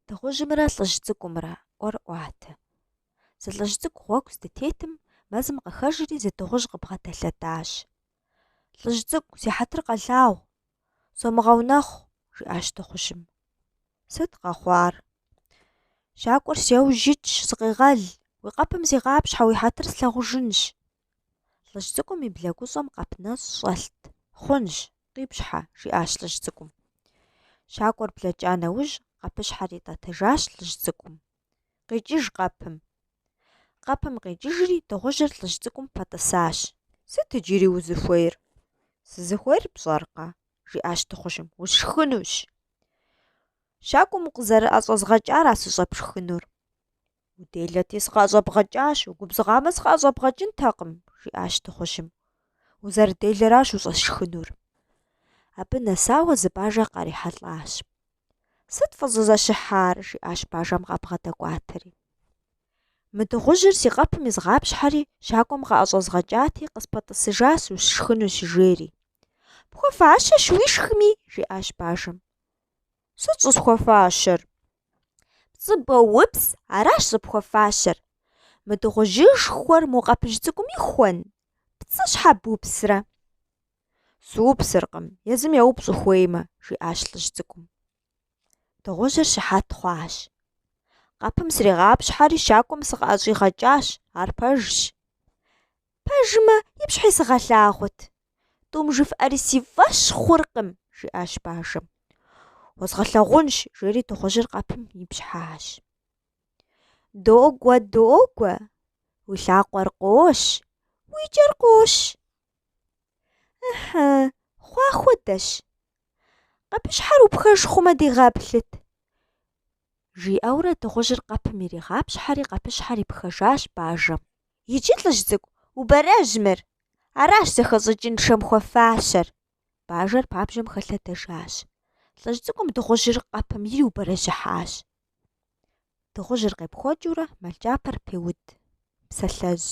Дыгъужьымрэ лӏыжь цӏыкӏумрэ ӏуэр ӏуатэ. Зы лӏыжь цӏыкӏу гъуэгу здытетым, мэзым къыхэжри зы дыгъужь къыбгъэдэлъэдащ. «Лӏыжь цӏыкӏу, си хьэтыр къэлъагъу, сомыгъэунэхъу», – жиӏащ дыгъужьым. «Сыт къэхъуар?» «Щакӏуэр сеужьыкӏ, сыкъегъэл, уи къэпым зигъапщхьэ, уи хьэтыр слъагъужынщ». Лӏыжь цӏыкӏум и блэгущӏэм къэпнэщӏ щӏэлът. «Хъунщ, къипщхьэ», – жиӏащ лӏыжь цӏыкӏум. Щакӏуэр блэкӏа нэужь, къэпыщхьэр итӏэтыжащ лӏыжь цӏыкӏум. «Къикӏыж къэпым». Къэпым къикӏыжри, дыгъужьыр лӏыжь цӏыкӏум пэтӏысащ. «Сыт иджыри узыхуейр?» «Сызыхуейр пщӏэркъэ?» – жиӏащ дыгъужьым. «Усшхынущ». «Щакӏуэм укъызэрыӏэщӏэзгъэкӏара сыщӏэпшхынур?» «Уделэти сыкъыӏэщӏэбгъэкӏащ, угубзыгъамэ сыкъыӏэщӏэбгъэкӏынтэкъым», – жиӏащ дыгъужьым. «Узэрыделэращ ущӏэсшхынур». Абы нэсауэ зы бажэ къарихьэлӏащ. «Сыт фӏызэщыхьар?» – жиӏащ бажэм къабгъэдэкӏуатэри. «Мы дыгъужьыр си къэпым изгъапщхьэри, щакӏуэм къыӏэщӏэзгъэкӏати, къыспэтӏысыжащ усшхыну сыжери». «Пхуэфащэщ уишхми», – жиӏащ бажэм. «Сыт щӏысхуэфащэр?» «ПцӀыбэупс, аращ щӏыпхуэфащэр. Мы дыгъужьыжхуэр мо къэпыжь цӏыкӏум ихуэн? Пцӏы щхьэ бупсрэ?» «Сыупсыркъым, езым еупщӏ ухуеймэ», – жиӏащ лӏыжь цӏыкӏум. Дыгъужьыр щыхьэт хъуащ. «Къэпым сригъапщхьэри, щакӏуэм сыкъыӏэщӏигъэкӏащ, ар пэжщ». «Пэжымэ, ипщхьи сыгъэлъагъут». «Тӏум жыфӏэри си фӏэщ хъуркъым», – жиӏащ бажэм. «Уэзгъэлъагъунщ», – жери дыгъужьыр къэпым ипщхьащ. «Догуэ, догуэ, уи лъакъуэр къощ, уи кӏэр къощ». «Ыхьы, хъуа хуэдэщ. Къэпыщхьэр упхэж хъумэ, дегъэплъыт». Жиӏэурэ дыгъужьыр къэпым иригъапщхьэри, къэпыщхьэр ипхъэжащ бажэм. «Иджы, лӏыжь цӏыкӏу, убэрэжь мыр. Аращ зэхэщӏыкӏыншэм хуэфащэр». Бажэр пабжьэм хэлъэдэжащ. Лӏыжь цӏыкӏум дыгъужьыр къэпым ириубэрэжьыхьащ. Дыгъужьыр къепхуэкӏыурэ мэл кӏапэр пеуд. Псалъэжь.